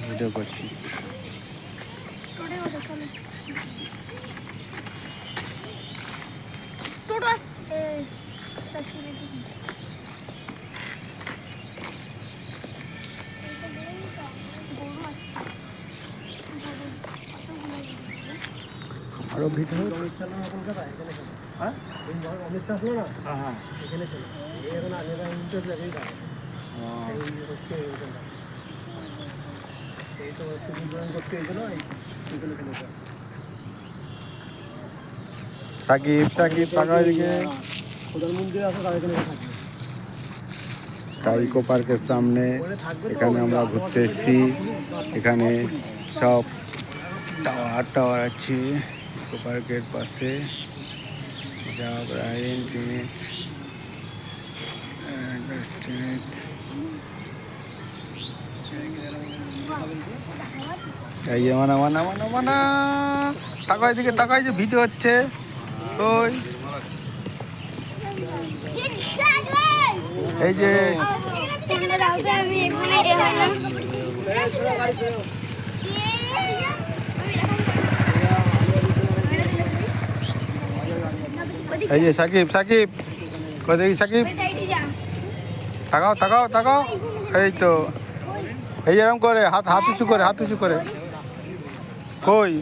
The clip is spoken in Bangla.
ভিডিও করছি। আরো ভিডিও হ্যাঁ অমিত শাহ আসলো না, হ্যাঁ এখানে ছিল এখন আগেরা ইন্টারভিউ যাবে এই তো করতে এগুলো এইগুলো খেলেছে। সাকিব সাকিব টাকার দিকে প্রধানমন্ত্রী আছে তার এখানে থাকবে ইকো পার্কের সামনে। এখানে আমরা ঘুরতে এসেছি। এখানে সব টাওয়ার টাওয়ার আছে ইকো পার্কের পাশে। এই যে মানা মানা মানা মানা তাকাই দিকে তাকাই যে ভিডিও হচ্ছে। ওই এই যে এই যে সাকিব সাকিব কই দেখি সাকিব তাকাও তাকাও তাকাও। এই তো এই এরকম করে হাত হাত উঁচু করে হাত উঁচু করে কই